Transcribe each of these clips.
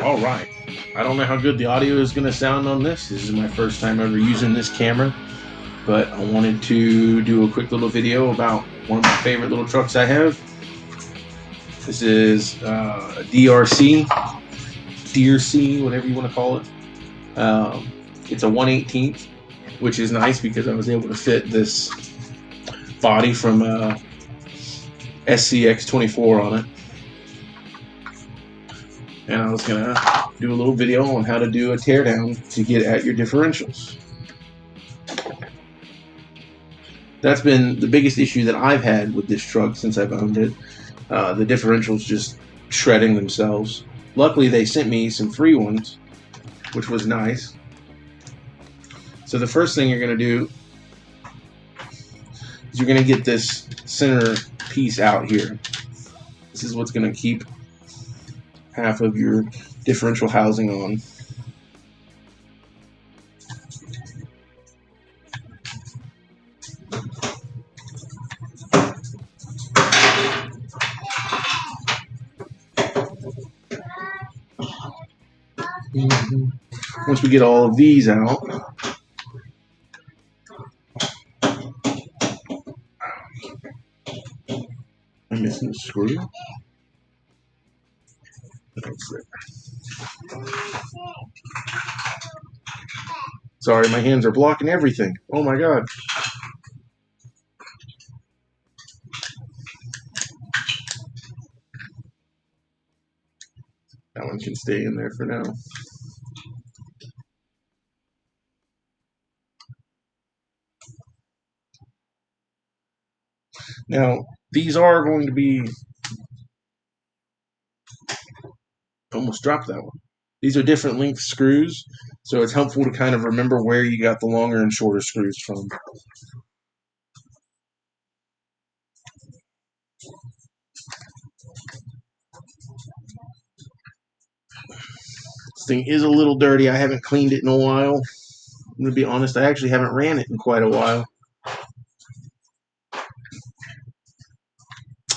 All right. I don't know how good the audio is going to sound on this. This is my first time ever using this camera, but I wanted to do a quick little video about one of my favorite little trucks I have. This is a DEERC, whatever you want to call it. It's a 1/18th, which is nice because I was able to fit this body from SCX24 on it. And I was going to do a little video on how to do a teardown to get at your differentials. That's been the biggest issue that I've had with this truck since I've owned it. The differentials just shredding themselves. Luckily, they sent me some free ones, which was nice. So the first thing you're going to do is you're going to get this center piece out here. This is what's going to keep half of your differential housing on. Once we get all of these out, I'm missing a screw. Sorry, my hands are blocking everything. Oh my god. That one can stay in there for now. Now, these are going to be... Almost dropped that one. These are different length screws, so it's helpful to kind of remember where you got the longer and shorter screws from. This thing is a little dirty. I haven't cleaned it in a while. I'm going to be honest, I actually haven't ran it in quite a while.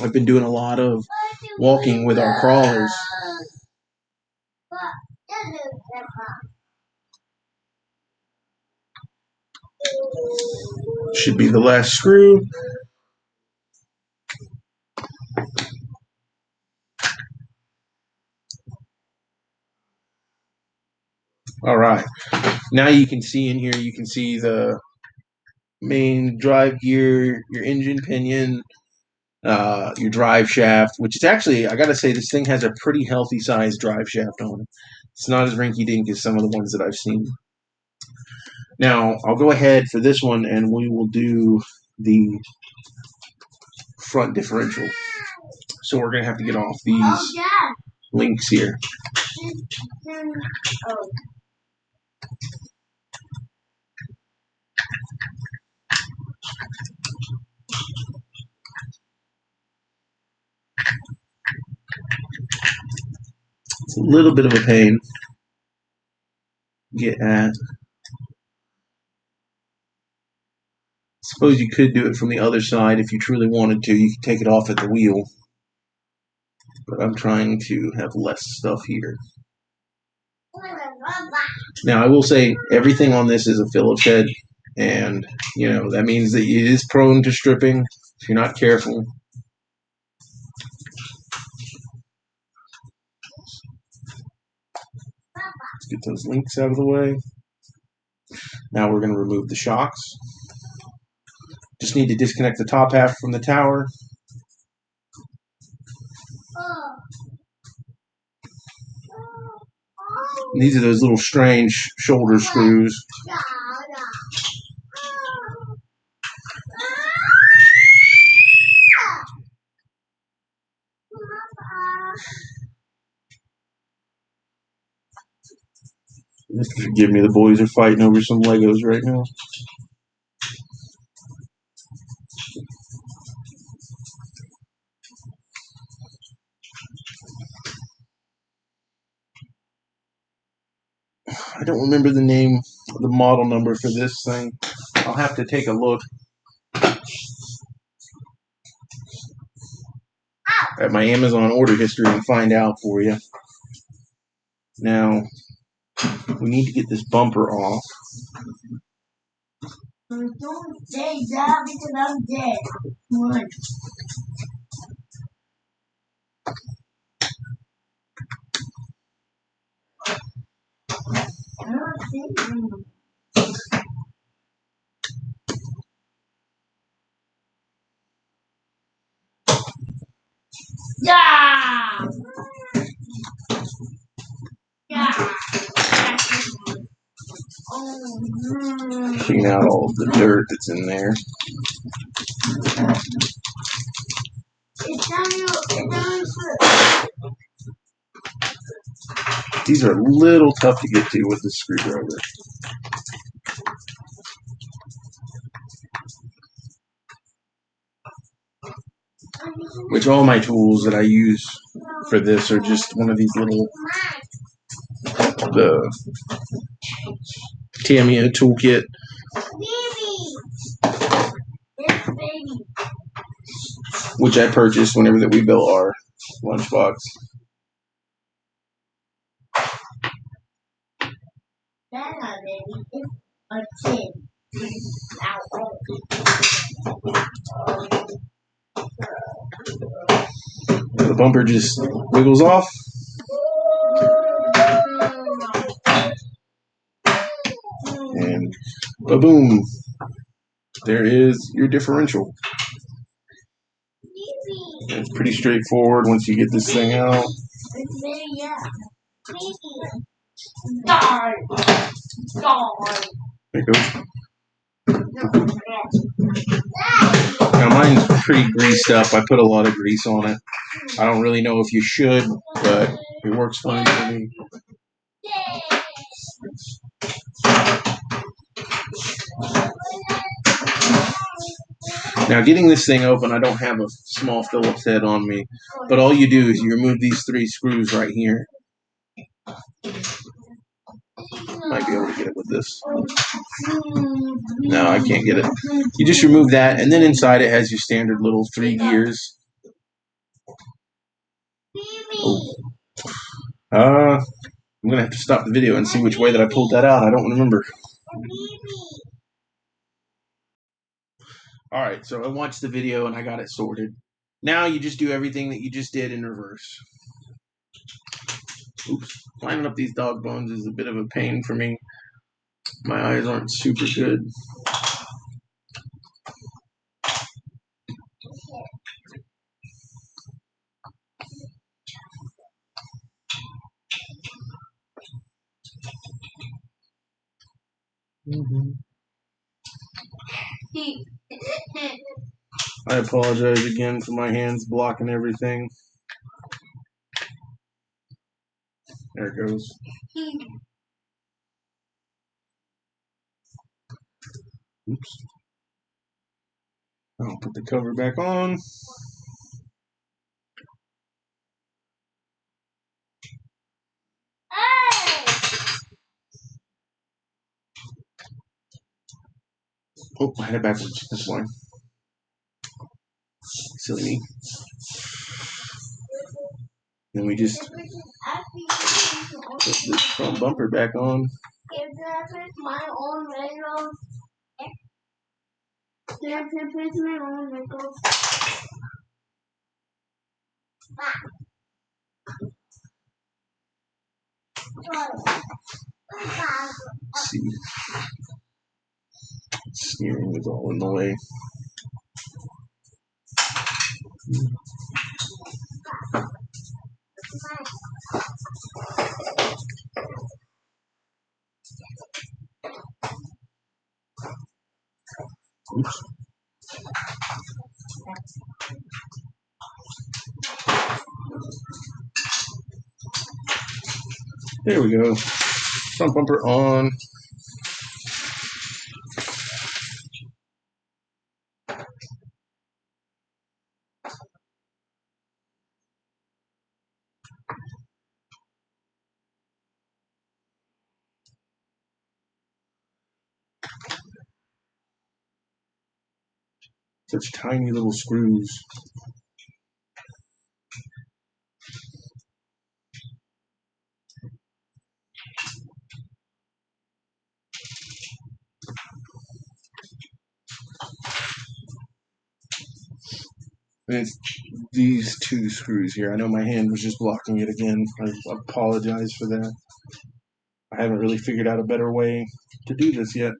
I've been doing a lot of walking with our crawlers. Should be the last screw. All right. Now you can see in here, you can see the main drive gear, your engine pinion, your drive shaft, which is actually, I gotta say, this thing has a pretty healthy sized drive shaft on it. It's not as rinky dink as some of the ones that I've seen. Now, I'll go ahead for this one and we will do the front differential. So we're gonna have to get off these links here. It's a little bit of a pain to get at. Suppose you could do it from the other side if you truly wanted to. You could take it off at the wheel. But I'm trying to have less stuff here. Now, I will say everything on this is a Phillips head, and you know that means that it is prone to stripping if you're not careful. Let's get those links out of the way. Now we're going to remove the shocks. Just need to disconnect the top half from the tower. And these are those little strange shoulder screws. Forgive me, the boys are fighting over some Legos right now. I don't remember the name, the model number for this thing. I'll have to take a look at my Amazon order history and find out for you. Now, we need to get this bumper off. Don't say that because I'm dead. One. I don't think I'm... Yeah! Yeah! Clean out all of the dirt that's in there. It's down your These are a little tough to get to with the screwdriver. Which all my tools that I use for this are just one of these little the Tamiya toolkit. Which I purchased whenever that we built our lunchbox. That's not baby. It's a kid. The bumper just wiggles off. And ba-boom. There is your differential. It's pretty straightforward once you get this thing out. There it goes. Now mine's pretty greased up. I put a lot of grease on it. I don't really know if you should, but it works fine for me. Now getting this thing open, I don't have a small Phillips head on me, but all you do is you remove these 3 screws right here. Might be able to get it with this. No, I can't get it. You just remove that, and then inside it has your standard little 3 gears. Oh. I'm gonna have to stop the video and see which way that I pulled that out. I don't remember. Alright, so I watched the video and I got it sorted. Now you just do everything that you just did in reverse. Oops. Lining up these dog bones is a bit of a pain for me. My eyes aren't super good. I apologize again for my hands blocking everything. There it goes. Oops. I'll put the cover back on. Oh, I had it backwards. That's why. Silly me. Then we just put this front bumper back on. Let's see. Steering is all in the way. Oops. There we go. Front bumper on. Such tiny little screws. And it's these two screws here. I know my hand was just blocking it again. I apologize for that. I haven't really figured out a better way to do this yet.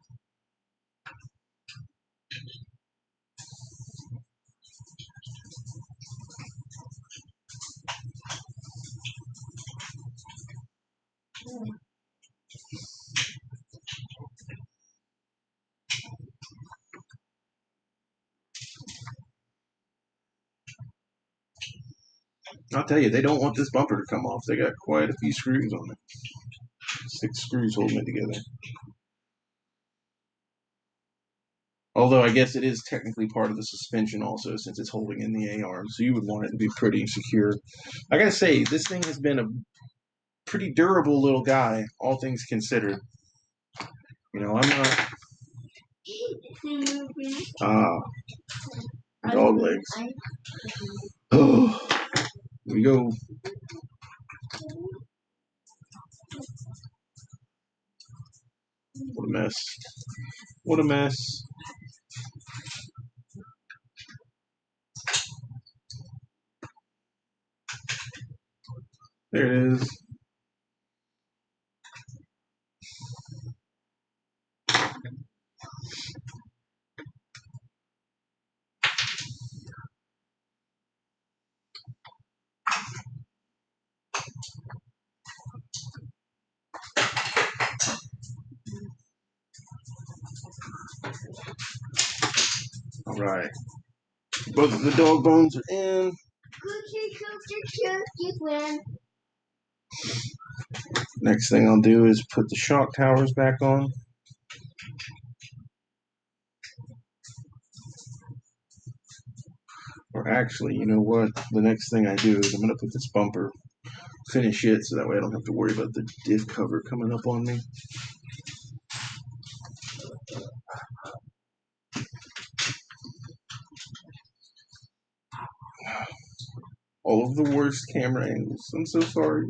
I'll tell you, they don't want this bumper to come off. They got quite a few screws on it. 6 screws holding it together. Although I guess it is technically part of the suspension also, since it's holding in the A-arm, so you would want it to be pretty secure. I gotta say, this thing has been a pretty durable little guy, all things considered. You know, I'm not... Dog legs. Oh, here we go. What a mess. What a mess. There it is. All right. Both of the dog bones are in. Next thing I'll do is put the shock towers back on. Or actually, you know what? The next thing I do is I'm going to put this bumper, finish it, so that way I don't have to worry about the diff cover coming up on me. All of the worst camera angles. I'm so sorry.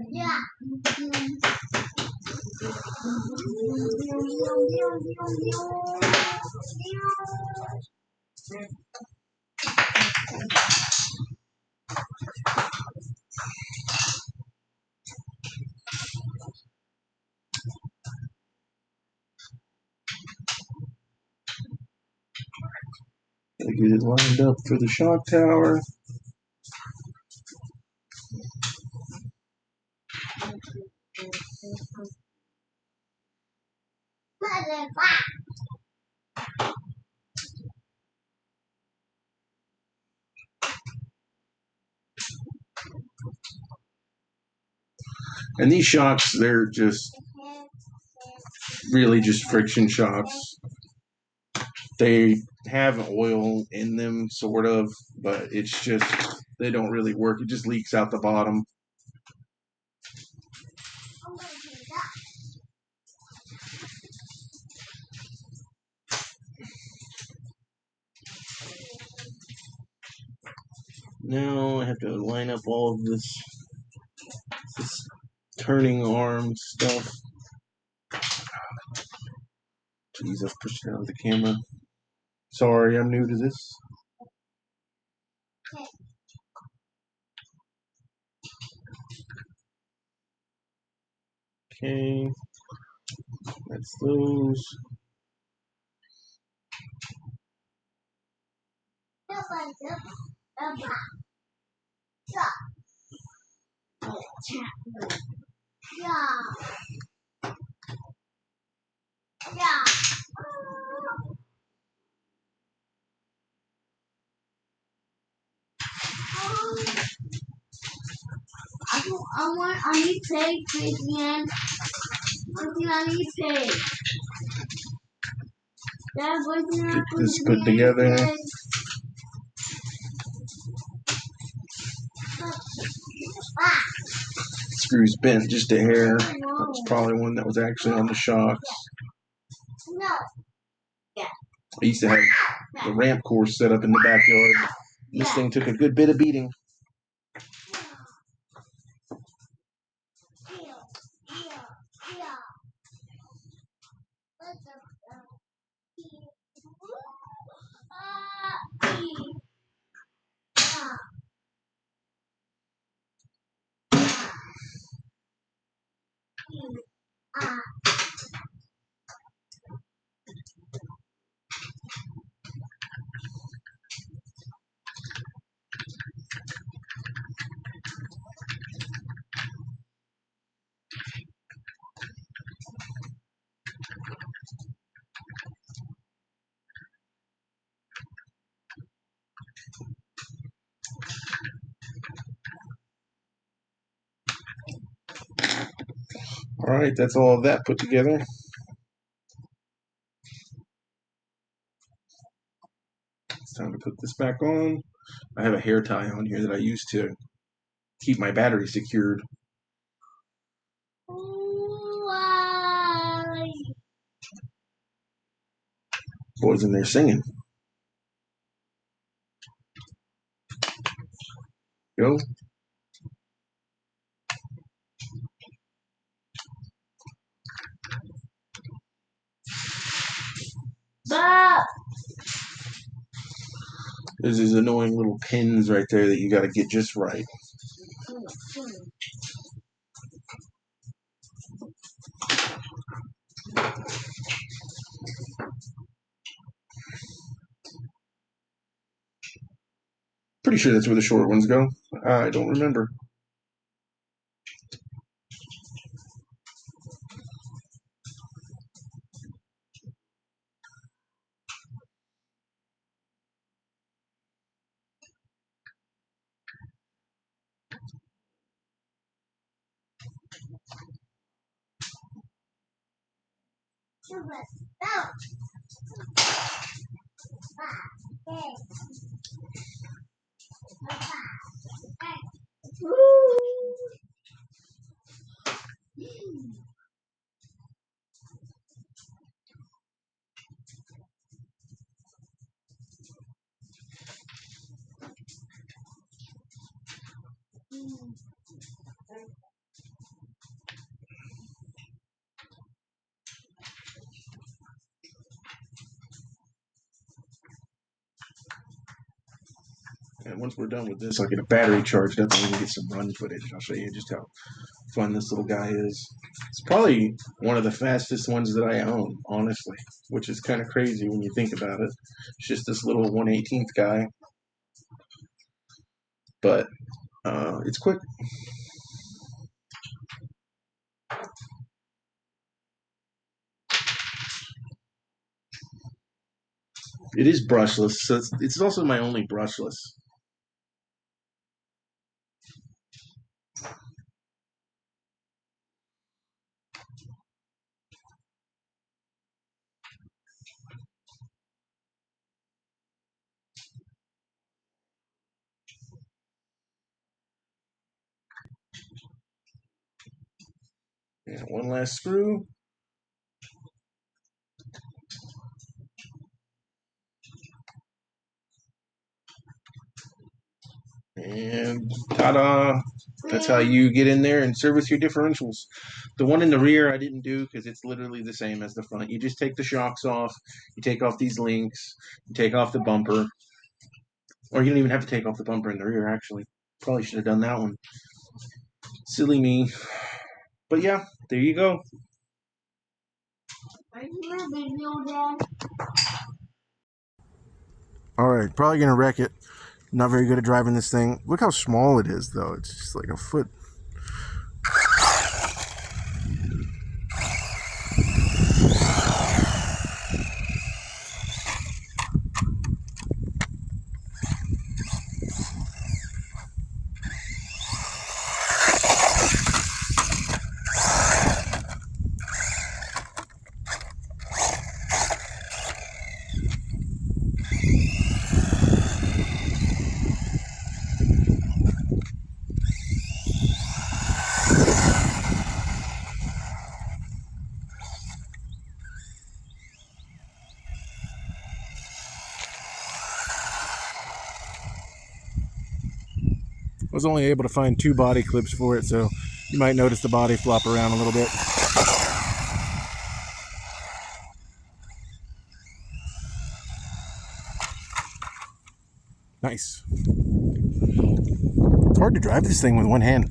Yeah. Gotta get it lined up for the shock tower. And these shocks, they're just really just friction shocks. They have oil in them, sort of, but it's just, they don't really work. It just leaks out the bottom. Now I have to line up all of this turning arm stuff. Jeez, I've pushed it out of the camera. Sorry, I'm new to this. Okay, that's those. I need tape, please, man. I need tape. Get this put together. Screws bent just a hair. That was probably one that was actually on the shocks. I used to have the ramp course set up in the backyard. This thing took a good bit of beating. All right, that's all of that put together. It's time to put this back on. I have a hair tie on here that I use to keep my battery secured. Why? Boys in there singing. Go. Bah! There's these annoying little pins right there that you got to get just right. Pretty sure that's where the short ones go. I don't remember. And once we're done with this, I'll get a battery charged up and we can get some run footage. I'll show you just how fun this little guy is. It's probably one of the fastest ones that I own, honestly, which is kind of crazy when you think about it. It's just this little 1/18th guy, but it's quick. It is brushless, so it's also my only brushless. And one last screw. And ta-da! That's how you get in there and service your differentials. The one in the rear I didn't do because it's literally the same as the front. You just take the shocks off, you take off these links, you take off the bumper. Or you don't even have to take off the bumper in the rear, actually. Probably should have done that one. Silly me. But yeah, there you go. Alright, probably going to wreck it. Not very good at driving this thing. Look how small it is, though. It's just like a foot. I was only able to find 2 body clips for it, so you might notice the body flop around a little bit. Nice. It's hard to drive this thing with one hand.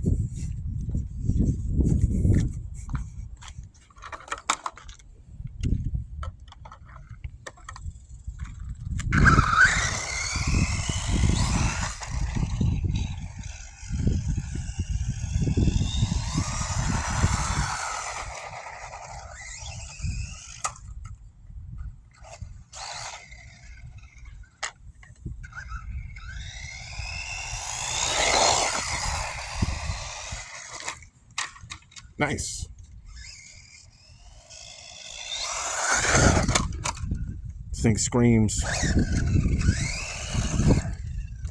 Nice. This thing screams.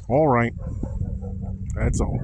All right. That's all.